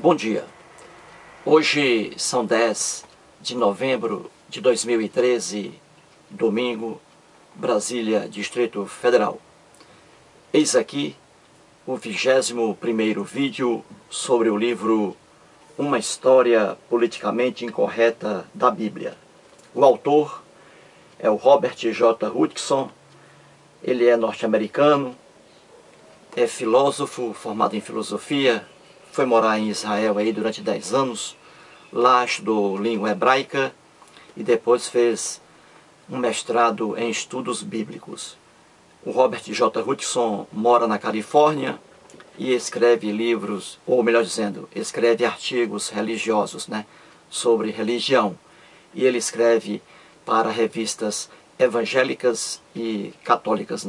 Bom dia. Hoje são 10 de novembro de 2013, domingo, Brasília, Distrito Federal. Eis aqui o 21º vídeo sobre o livro Uma História Politicamente Incorreta da Bíblia. O autor é o Robert J. Hutchinson. Ele é norte-americano, é filósofo, formado em filosofia, foi morar em Israel aí durante 10 anos, lá estudou língua hebraica e depois fez um mestrado em estudos bíblicos. O Robert J. Hutchinson mora na Califórnia e escreve livros, ou melhor dizendo, escreve artigos religiosos, sobre religião. E ele escreve para revistas evangélicas e católicas,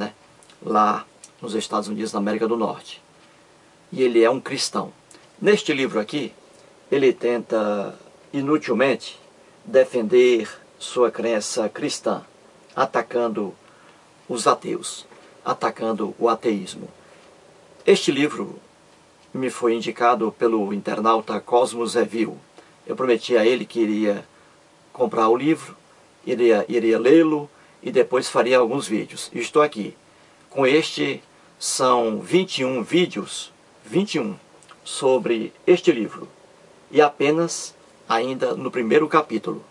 lá nos Estados Unidos da América do Norte. E ele é um cristão. Neste livro aqui, ele tenta inutilmente defender sua crença cristã, atacando os ateus, atacando o ateísmo. Este livro me foi indicado pelo internauta Cosmos Review. Eu prometi a ele que iria comprar o livro, iria lê-lo e depois faria alguns vídeos. E estou aqui. Com este são 21 vídeos, 21, sobre este livro. E apenas ainda no primeiro capítulo,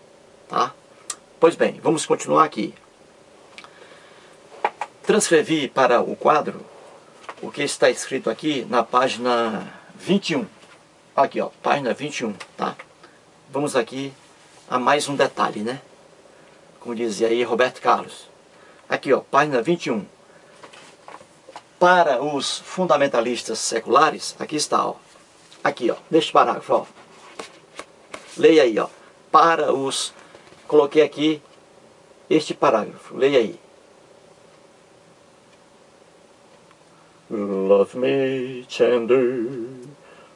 tá? Pois bem, vamos continuar aqui. Transcrevi para o quadro o que está escrito aqui na página 21. Aqui, ó, página 21, tá? Vamos aqui a mais um detalhe, Como dizia aí Roberto Carlos. Aqui, ó, página 21. Para os fundamentalistas seculares, aqui está, ó. Aqui, ó, neste parágrafo, ó. Leia aí, ó. Para os... Coloquei aqui este parágrafo. Leia aí. Love me tender,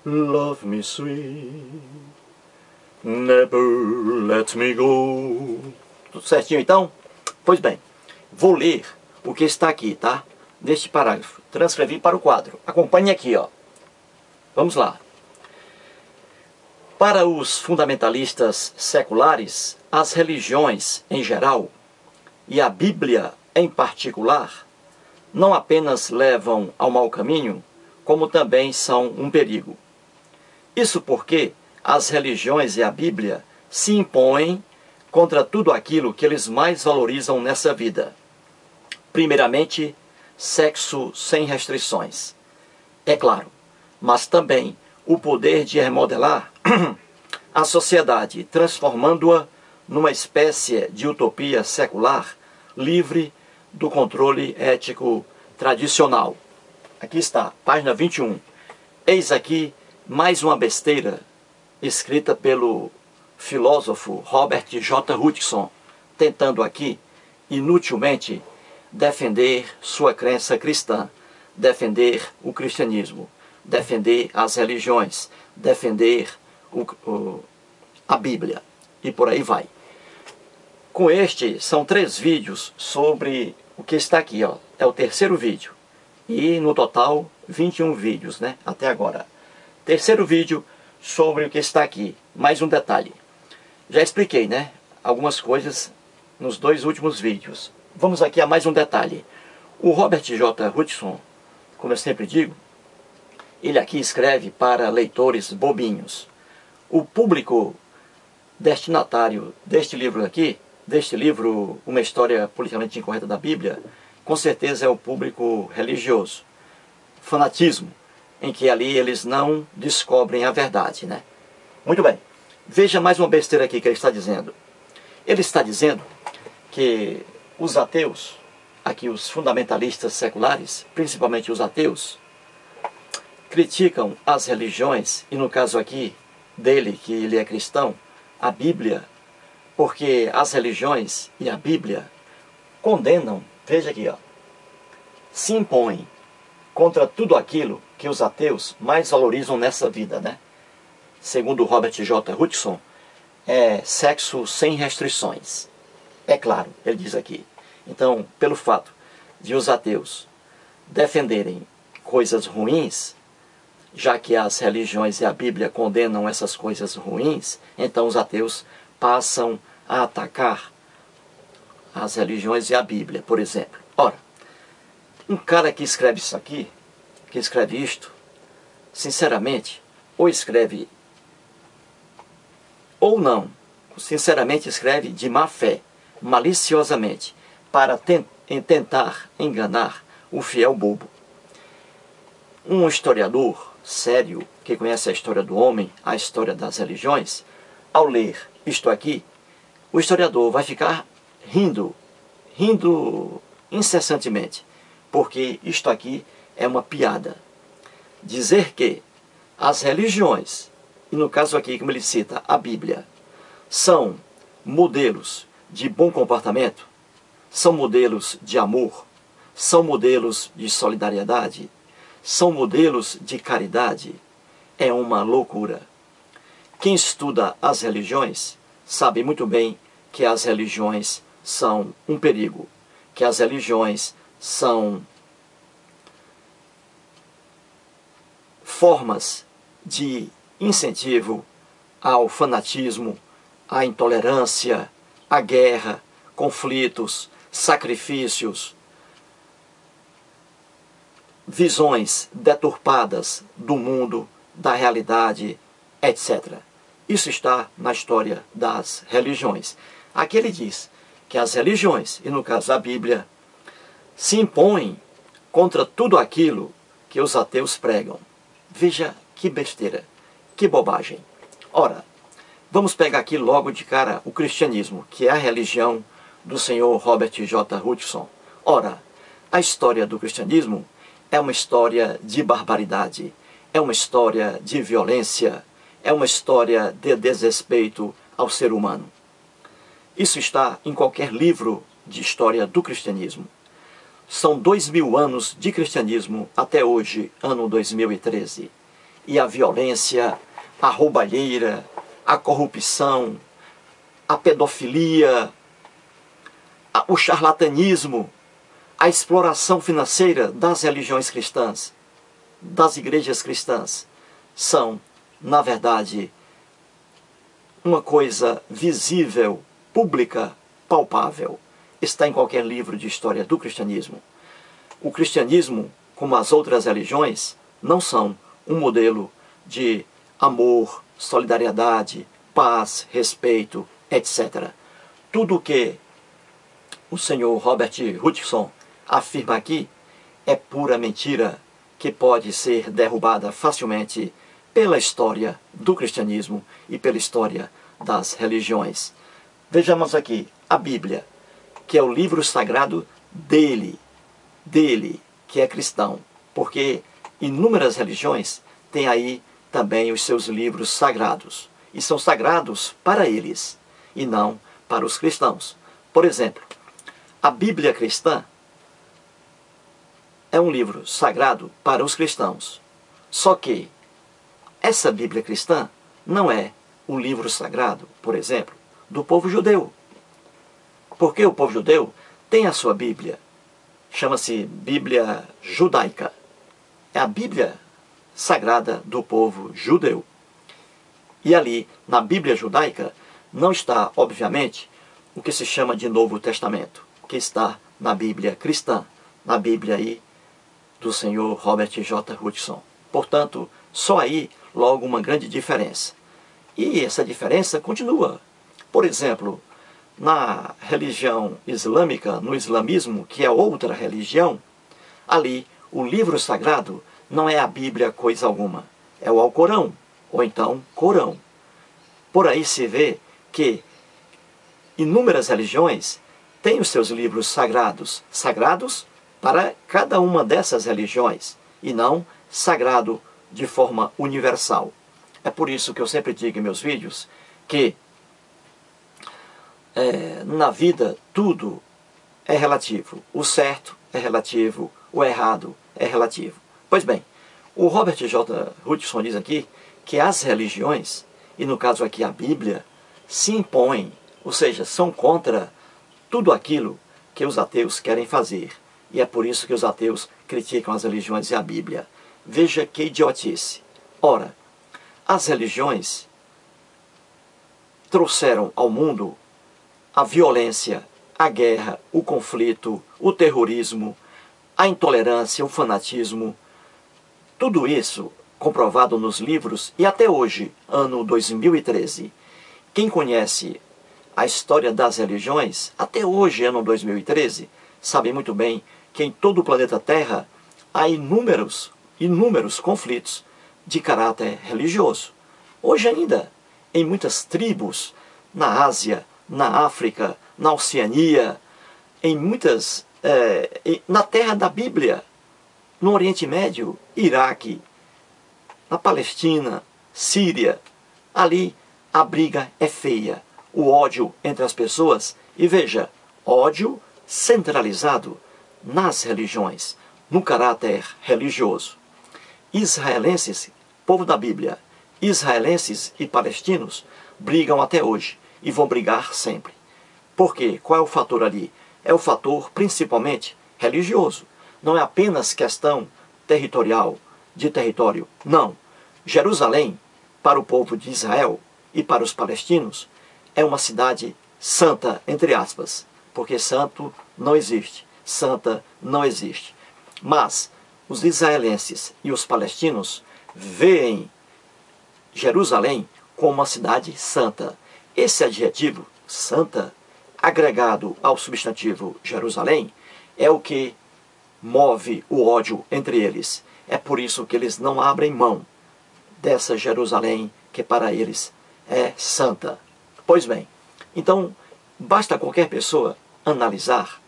love me sweet, never let me go. Tudo certinho, então? Pois bem, vou ler o que está aqui, tá? Neste parágrafo. Transcrevi para o quadro. Acompanhe aqui, ó. Vamos lá. Para os fundamentalistas seculares, as religiões em geral e a Bíblia em particular não apenas levam ao mau caminho, como também são um perigo. Isso porque as religiões e a Bíblia se impõem contra tudo aquilo que eles mais valorizam nessa vida. Primeiramente, sexo sem restrições. É claro, mas também o poder de remodelar a sociedade, transformando-a numa espécie de utopia secular, livre do controle ético tradicional. Aqui está, página 21. Eis aqui mais uma besteira escrita pelo filósofo Robert J. Hutchinson, tentando aqui, inutilmente, defender sua crença cristã, defender o cristianismo, defender as religiões, defender a Bíblia, e por aí vai. Com este, são 3 vídeos sobre o que está aqui, ó. É o terceiro vídeo. E no total, 21 vídeos, até agora. Terceiro vídeo sobre o que está aqui. Mais um detalhe. Já expliquei, algumas coisas nos 2 últimos vídeos. Vamos aqui a mais um detalhe. O Robert J. Hutchinson, como eu sempre digo, ele aqui escreve para leitores bobinhos. O público destinatário deste livro aqui, deste livro Uma História Politicamente Incorreta da Bíblia, com certeza é o público religioso. Fanatismo, em que ali eles não descobrem a verdade, Muito bem. Veja mais uma besteira aqui que ele está dizendo. Ele está dizendo que os ateus, aqui os fundamentalistas seculares, principalmente os ateus, criticam as religiões, e no caso aqui dele, que ele é cristão, a Bíblia, porque as religiões e a Bíblia condenam, veja aqui, ó, se impõem contra tudo aquilo que os ateus mais valorizam nessa vida, Segundo Robert J. Hutchinson, é sexo sem restrições. É claro, ele diz aqui. Então, pelo fato de os ateus defenderem coisas ruins, já que as religiões e a Bíblia condenam essas coisas ruins, então os ateus passam a atacar as religiões e a Bíblia, por exemplo. Ora, um cara que escreve isso aqui, que escreve isto, sinceramente, ou escreve ou não, sinceramente escreve de má fé, maliciosamente, para tentar enganar o fiel bobo. Um historiador sério, que conhece a história do homem, a história das religiões, ao ler isto aqui, o historiador vai ficar rindo incessantemente, porque isto aqui é uma piada. Dizer que as religiões, e no caso aqui, como ele cita, a Bíblia, são modelos de bom comportamento, são modelos de amor, são modelos de solidariedade, são modelos de caridade, é uma loucura. Quem estuda as religiões sabe muito bem que as religiões são um perigo, que as religiões são formas de incentivo ao fanatismo, à intolerância, à guerra, conflitos, sacrifícios, visões deturpadas do mundo, da realidade, etc. Isso está na história das religiões. Aqui ele diz que as religiões, e no caso a Bíblia, se impõem contra tudo aquilo que os ateus pregam. Veja que besteira, que bobagem. Ora, vamos pegar aqui logo de cara o cristianismo, que é a religião do senhor Robert J. Hutchinson. Ora, a história do cristianismo é uma história de barbaridade, é uma história de violência, é uma história de desrespeito ao ser humano. Isso está em qualquer livro de história do cristianismo. São 2000 anos de cristianismo até hoje, ano 2013. E a violência, a roubalheira, a corrupção, a pedofilia, o charlatanismo, a exploração financeira das religiões cristãs, das igrejas cristãs, são, na verdade, uma coisa visível, pública, palpável. Está em qualquer livro de história do cristianismo. O cristianismo, como as outras religiões, não são um modelo de amor, solidariedade, paz, respeito, etc. Tudo o que o senhor Robert Hutchinson afirma aqui é pura mentira que pode ser derrubada facilmente pela história do cristianismo e pela história das religiões. Vejamos aqui a Bíblia, que é o livro sagrado dele, que é cristão, porque inúmeras religiões têm aí também os seus livros sagrados, e são sagrados para eles, e não para os cristãos. Por exemplo, a Bíblia cristã é um livro sagrado para os cristãos, só que essa Bíblia cristã não é o livro sagrado, por exemplo, do povo judeu. Porque o povo judeu tem a sua Bíblia, chama-se Bíblia judaica. É a Bíblia sagrada do povo judeu. E ali, na Bíblia judaica, não está, obviamente, o que se chama de Novo Testamento, que está na Bíblia cristã, na Bíblia aí do senhor Robert J. Hutchinson. Portanto, só aí, logo, uma grande diferença. E essa diferença continua. Por exemplo, na religião islâmica, no islamismo, que é outra religião, ali o livro sagrado não é a Bíblia coisa alguma, é o Alcorão, ou então Corão. Por aí se vê que inúmeras religiões têm os seus livros sagrados, sagrados para cada uma dessas religiões, e não sagrado de forma universal. É por isso que eu sempre digo em meus vídeos que na vida tudo é relativo. O certo é relativo, o errado é relativo. Pois bem, o Robert J. Hutchinson diz aqui que as religiões, e no caso aqui a Bíblia, se impõem, ou seja, são contra tudo aquilo que os ateus querem fazer. E é por isso que os ateus criticam as religiões e a Bíblia. Veja que idiotice. Ora, as religiões trouxeram ao mundo a violência, a guerra, o conflito, o terrorismo, a intolerância, o fanatismo, tudo isso comprovado nos livros e até hoje, ano 2013. Quem conhece a história das religiões, até hoje, ano 2013, sabe muito bem que em todo o planeta Terra há inúmeros conflitos de caráter religioso. Hoje ainda, em muitas tribos, na Ásia, na África, na Oceania, em muitas, na terra da Bíblia, no Oriente Médio, Iraque, na Palestina, Síria, ali a briga é feia, o ódio entre as pessoas, e veja, ódio centralizado nas religiões, no caráter religioso. Israelenses, povo da Bíblia, israelenses e palestinos brigam até hoje e vão brigar sempre. Por quê? Qual é o fator ali? É o fator principalmente religioso. Não é apenas questão territorial, de território. Não. Jerusalém, para o povo de Israel e para os palestinos, é uma cidade santa, entre aspas, porque santo não existe, santa não existe. Mas os israelenses e os palestinos veem Jerusalém como uma cidade santa. Esse adjetivo, santa, agregado ao substantivo Jerusalém, é o que move o ódio entre eles. É por isso que eles não abrem mão dessa Jerusalém que para eles é santa. Pois bem, então basta qualquer pessoa analisar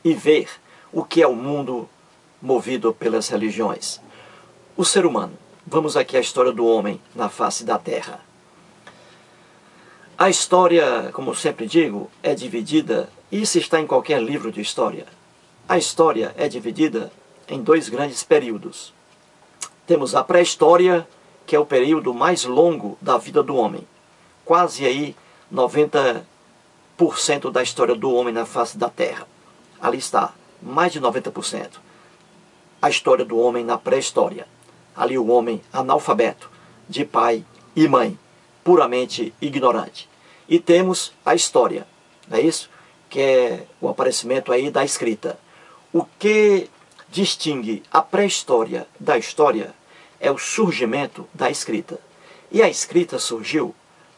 e ver o que é o mundo movido pelas religiões. O ser humano. Vamos aqui à história do homem na face da terra. A história, como sempre digo, é dividida, e isso está em qualquer livro de história. A história é dividida em dois grandes períodos. Temos a pré-história, que é o período mais longo da vida do homem. Quase aí 90% da história do homem na face da terra. Ali está, mais de 90%. A história do homem na pré-história. Ali o homem analfabeto, de pai e mãe, puramente ignorante. E temos a história, não é isso? Que é o aparecimento aí da escrita. O que distingue a pré-história da história é o surgimento da escrita. E a escrita surgiu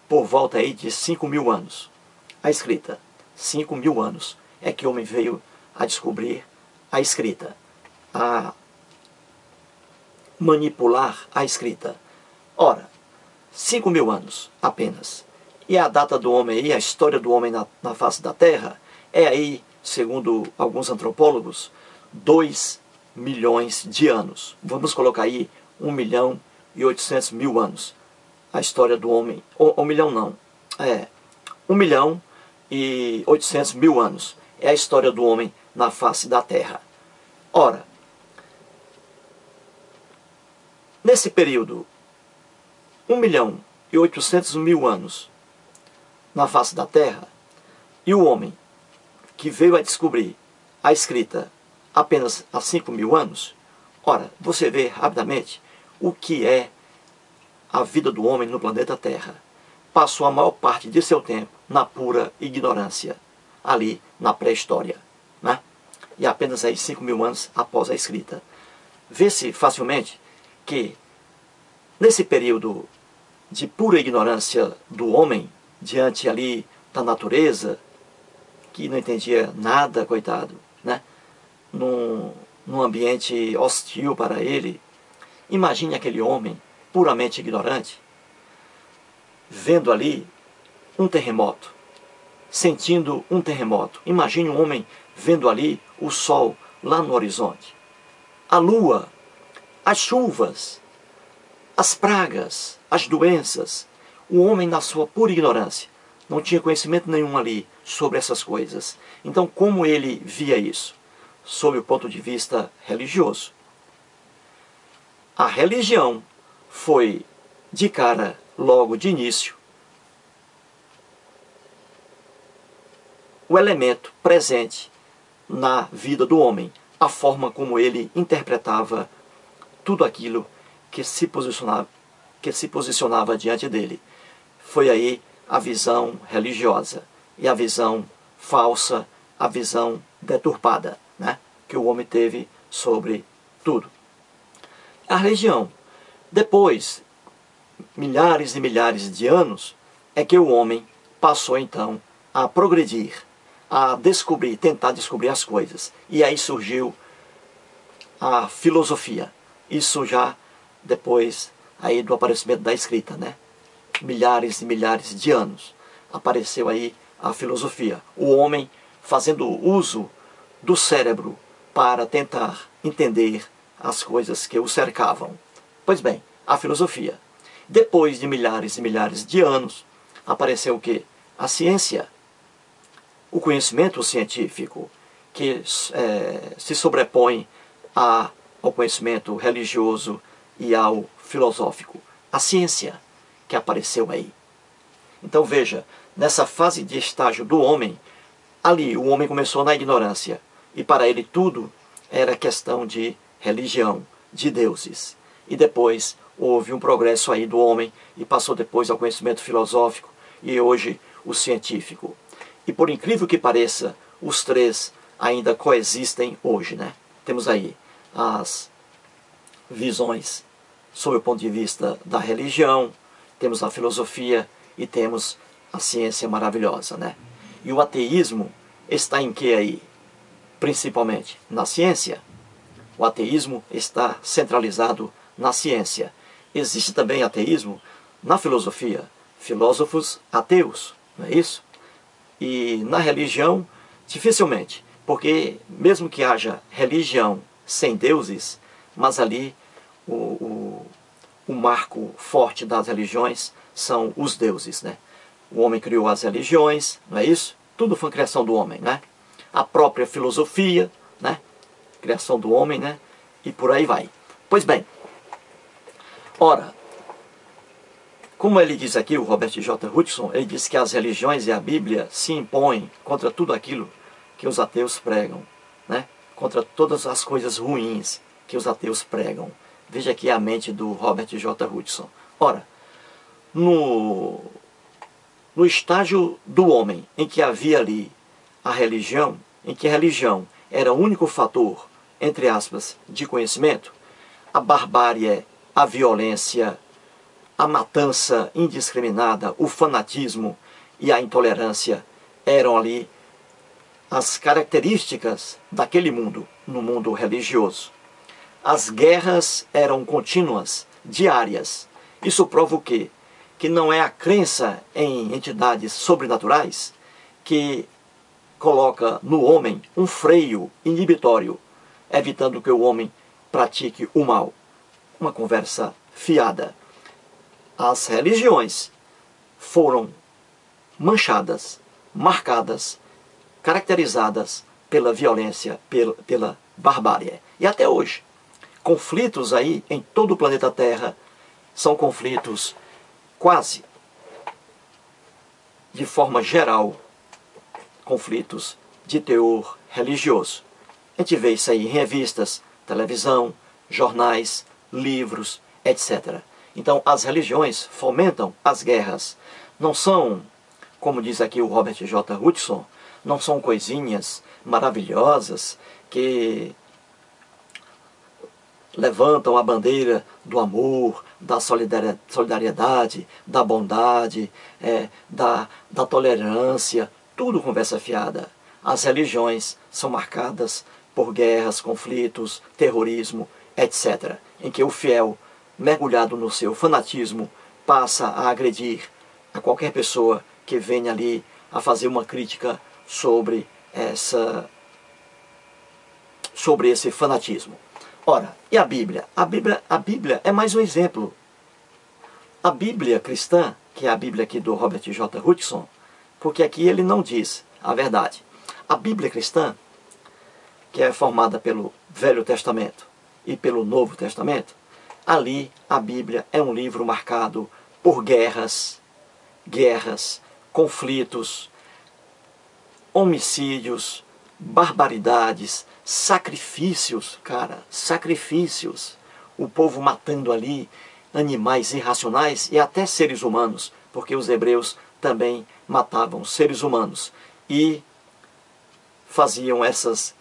por volta aí de 5.000 anos. A escrita, 5.000 anos, é que o homem veio a descobrir a escrita, a manipular a escrita. Ora, 5.000 anos apenas. E a data do homem aí, a história do homem na face da Terra, é aí, segundo alguns antropólogos, 2 milhões de anos. Vamos colocar aí 1.800.000 anos. A história do homem, 1 milhão não, 1.800.000 anos. É a história do homem na face da Terra. Ora, nesse período, 1.800.000 anos na face da Terra, e o homem que veio a descobrir a escrita apenas há 5.000 anos, ora, você vê rapidamente o que é a vida do homem no planeta Terra. Passou a maior parte de seu tempo na pura ignorância, ali na pré-história, né? E apenas aí 5.000 anos após a escrita. Vê-se facilmente que nesse período de pura ignorância do homem, diante ali da natureza, que não entendia nada, coitado, né? Num ambiente hostil para ele. Imagine aquele homem puramente ignorante, vendo ali um terremoto, sentindo um terremoto. Imagine um homem vendo ali o sol lá no horizonte, a lua, as chuvas, as pragas, as doenças. O homem, na sua pura ignorância, não tinha conhecimento nenhum ali sobre essas coisas. Então, como ele via isso? Sob o ponto de vista religioso. A religião foi, de cara, logo de início, o elemento presente na vida do homem, a forma como ele interpretava tudo aquilo que se posicionava diante dele. Foi aí a visão religiosa e a visão falsa, a visão deturpada, né, que o homem teve sobre tudo. A religião. Depois, milhares e milhares de anos, é que o homem passou então a progredir, a descobrir, tentar descobrir as coisas. E aí surgiu a filosofia. Isso já depois aí do aparecimento da escrita, né? Milhares e milhares de anos apareceu aí a filosofia. O homem fazendo uso do cérebro para tentar entender as coisas que o cercavam. Pois bem, a filosofia. Depois de milhares e milhares de anos, apareceu o quê? A ciência, o conhecimento científico, que se sobrepõe ao conhecimento religioso e ao filosófico. A ciência que apareceu aí. Então veja, nessa fase de estágio do homem, ali o homem começou na ignorância, e para ele tudo era questão de religião, de deuses. E depois houve um progresso aí do homem, e passou depois ao conhecimento filosófico, e hoje o científico. E por incrível que pareça, os três ainda coexistem hoje, né? Temos aí as visões sob o ponto de vista da religião, temos a filosofia e temos a ciência maravilhosa, né? E o ateísmo está em que aí? Principalmente na ciência. O ateísmo está centralizado na ciência. Existe também ateísmo na filosofia. Filósofos ateus, não é isso? E na religião, dificilmente. Porque mesmo que haja religião sem deuses, mas ali o marco forte das religiões são os deuses, né? O homem criou as religiões, não é isso? Tudo foi criação do homem, né? A própria filosofia, né? Criação do homem, né? E por aí vai. Pois bem, ora, como ele diz aqui, o Robert J. Hutchinson, ele diz que as religiões e a Bíblia se impõem contra tudo aquilo que os ateus pregam, né? Contra todas as coisas ruins que os ateus pregam. Veja aqui a mente do Robert J. Hutchinson. Ora, no estágio do homem em que havia ali a religião, em que a religião era o único fator, entre aspas, de conhecimento, a barbárie, a violência, a matança indiscriminada, o fanatismo e a intolerância eram ali as características daquele mundo, no mundo religioso. As guerras eram contínuas, diárias. Isso prova o quê? Que não é a crença em entidades sobrenaturais que coloca no homem um freio inibitório, evitando que o homem pratique o mal. Uma conversa fiada. As religiões foram manchadas, marcadas, caracterizadas pela violência, pela barbárie. E até hoje, conflitos aí em todo o planeta Terra são conflitos quase, de forma geral, conflitos de teor religioso. A gente vê isso aí em revistas, televisão, jornais, livros, etc. Então, as religiões fomentam as guerras. Não são, como diz aqui o Robert J. Hutchinson, não são coisinhas maravilhosas que levantam a bandeira do amor, da solidariedade, da bondade, da tolerância, tudo conversa fiada. As religiões são marcadas por guerras, conflitos, terrorismo, etc., em que o fiel, mergulhado no seu fanatismo, passa a agredir a qualquer pessoa que venha ali a fazer uma crítica sobre esse fanatismo. Ora, e a Bíblia? A Bíblia é mais um exemplo. A Bíblia cristã, que é a Bíblia aqui do Robert J. Hutchinson, porque aqui ele não diz a verdade. A Bíblia cristã, que é formada pelo Velho Testamento e pelo Novo Testamento, ali a Bíblia é um livro marcado por guerras, conflitos, homicídios, barbaridades, sacrifícios, cara, sacrifícios. o povo matando ali animais irracionais e até seres humanos, porque os hebreus também matavam seres humanos e faziam esses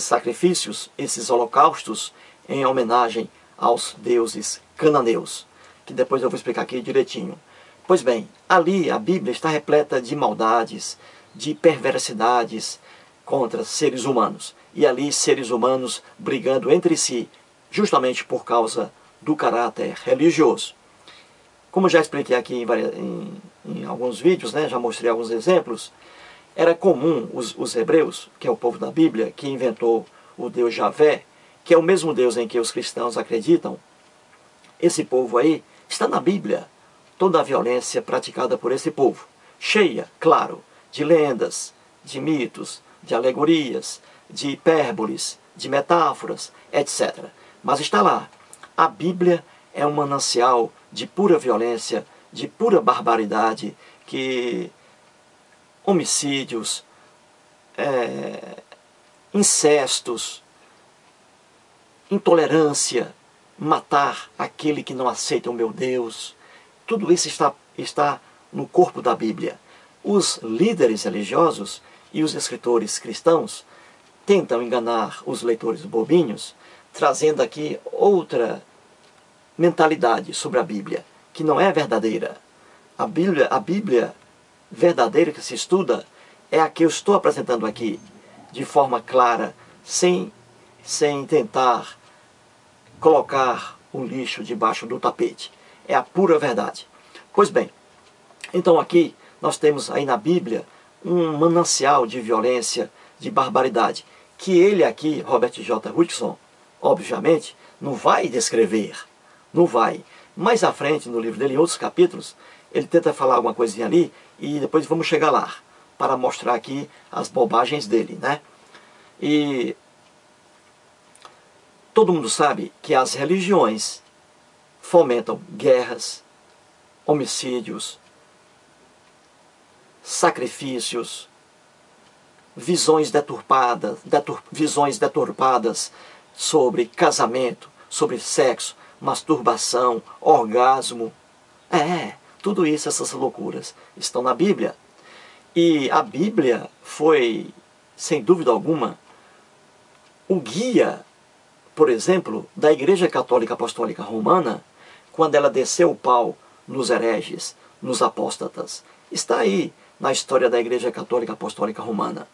sacrifícios, esses holocaustos, em homenagem aos deuses cananeus, que depois eu vou explicar aqui direitinho. Pois bem, ali a Bíblia está repleta de maldades, de perversidades contra seres humanos. E ali seres humanos brigando entre si, justamente por causa do caráter religioso. Como já expliquei aqui em alguns vídeos, né, já mostrei alguns exemplos, era comum os hebreus, que é o povo da Bíblia, que inventou o Deus Javé, que é o mesmo Deus em que os cristãos acreditam. Esse povo aí está na Bíblia. Toda a violência praticada por esse povo, cheia, claro, de lendas, de mitos, de alegorias, de hipérboles, de metáforas, etc. Mas está lá. A Bíblia é um manancial de pura violência, de pura barbaridade, que homicídios, incestos, intolerância, matar aquele que não aceita o meu Deus, tudo isso está no corpo da Bíblia. Os líderes religiosos e os escritores cristãos tentam enganar os leitores bobinhos, trazendo aqui outra mentalidade sobre a Bíblia, que não é verdadeira. A Bíblia verdadeira que se estuda é a que eu estou apresentando aqui, de forma clara, sem tentar colocar o lixo debaixo do tapete. É a pura verdade. Pois bem, então aqui nós temos aí na Bíblia um manancial de violência, de barbaridade, que ele aqui, Robert J. Hutchinson, obviamente, não vai descrever, não vai. Mais à frente, no livro dele, em outros capítulos, ele tenta falar alguma coisinha ali, e depois vamos chegar lá, para mostrar aqui as bobagens dele, né? E todo mundo sabe que as religiões fomentam guerras, homicídios, sacrifícios, visões deturpadas sobre casamento, sobre sexo, masturbação, orgasmo. Tudo isso, essas loucuras, estão na Bíblia. E a Bíblia foi, sem dúvida alguma, o guia, por exemplo, da Igreja Católica Apostólica Romana, quando ela desceu o pau nos hereges, nos apóstatas. Está aí na história da Igreja Católica Apostólica Romana.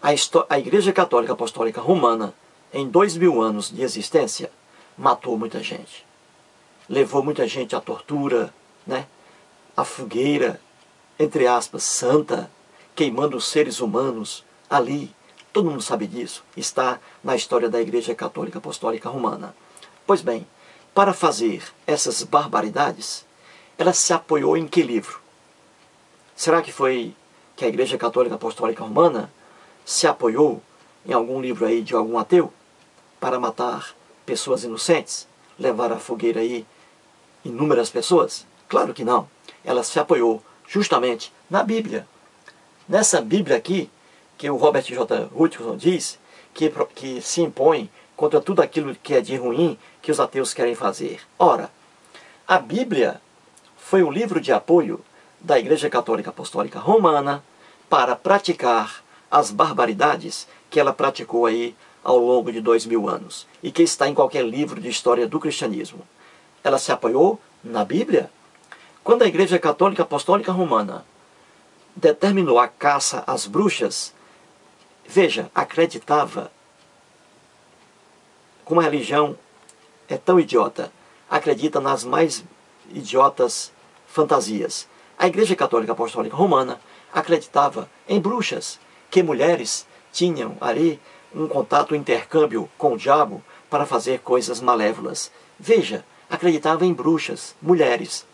A Igreja Católica Apostólica Romana, em 2000 anos de existência, matou muita gente. Levou muita gente à tortura, né? À fogueira, entre aspas, santa, queimando os seres humanos ali. Todo mundo sabe disso. Está na história da Igreja Católica Apostólica Romana. Pois bem, para fazer essas barbaridades, ela se apoiou em que livro? Será que foi que a Igreja Católica Apostólica Romana se apoiou em algum livro aí de algum ateu para matar pessoas inocentes? Levar à fogueira aí inúmeras pessoas? Claro que não. Ela se apoiou justamente na Bíblia. Nessa Bíblia aqui, que o Robert J. Hutchinson diz que se impõe contra tudo aquilo que é de ruim que os ateus querem fazer. Ora, a Bíblia foi o livro de apoio da Igreja Católica Apostólica Romana para praticar as barbaridades que ela praticou aí ao longo de 2000 anos e que está em qualquer livro de história do cristianismo. Ela se apoiou na Bíblia. Quando a Igreja Católica Apostólica Romana determinou a caça às bruxas, veja, acreditava, como a religião é tão idiota, acredita nas mais idiotas fantasias. A Igreja Católica Apostólica Romana acreditava em bruxas, que mulheres tinham ali um contato, um intercâmbio com o diabo para fazer coisas malévolas. Veja, acreditava em bruxas, mulheres.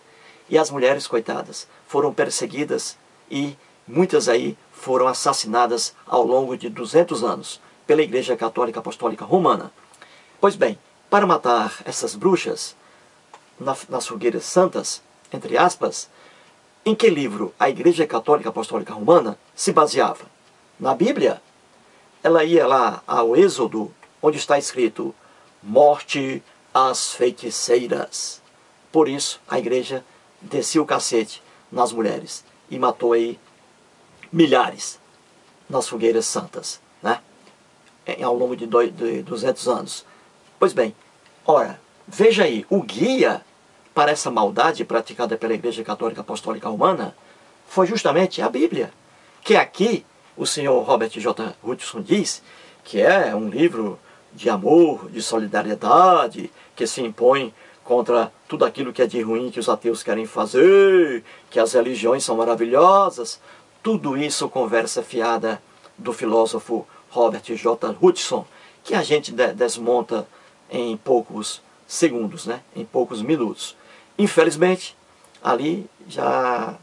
E as mulheres, coitadas, foram perseguidas e muitas aí foram assassinadas ao longo de 200 anos pela Igreja Católica Apostólica Romana. Pois bem, para matar essas bruxas nas fogueiras santas, entre aspas, em que livro a Igreja Católica Apostólica Romana se baseava? Na Bíblia. Ela ia lá ao Êxodo, onde está escrito morte as feiticeiras. Por isso, a igreja descia o cacete nas mulheres e matou aí milhares nas fogueiras santas, né? Ao longo de 200 anos. Pois bem, ora, veja aí, o guia para essa maldade praticada pela Igreja Católica Apostólica Romana foi justamente a Bíblia, que aqui o senhor Robert J. Hutchinson diz que é um livro de amor, de solidariedade, que se impõe contra tudo aquilo que é de ruim que os ateus querem fazer, que as religiões são maravilhosas. Tudo isso conversa fiada do filósofo Robert J. Hutchinson, que a gente desmonta em poucos segundos, né? Em poucos minutos. Infelizmente, ali já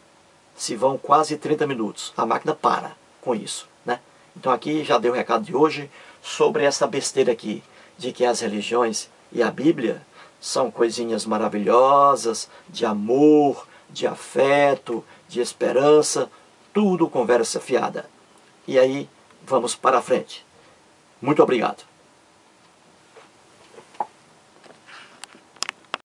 se vão quase 30 minutos. A máquina para com isso, né? Então aqui já dei o recado de hoje sobre essa besteira aqui, de que as religiões e a Bíblia são coisinhas maravilhosas, de amor, de afeto, de esperança, tudo conversa fiada. E aí, vamos para a frente. Muito obrigado.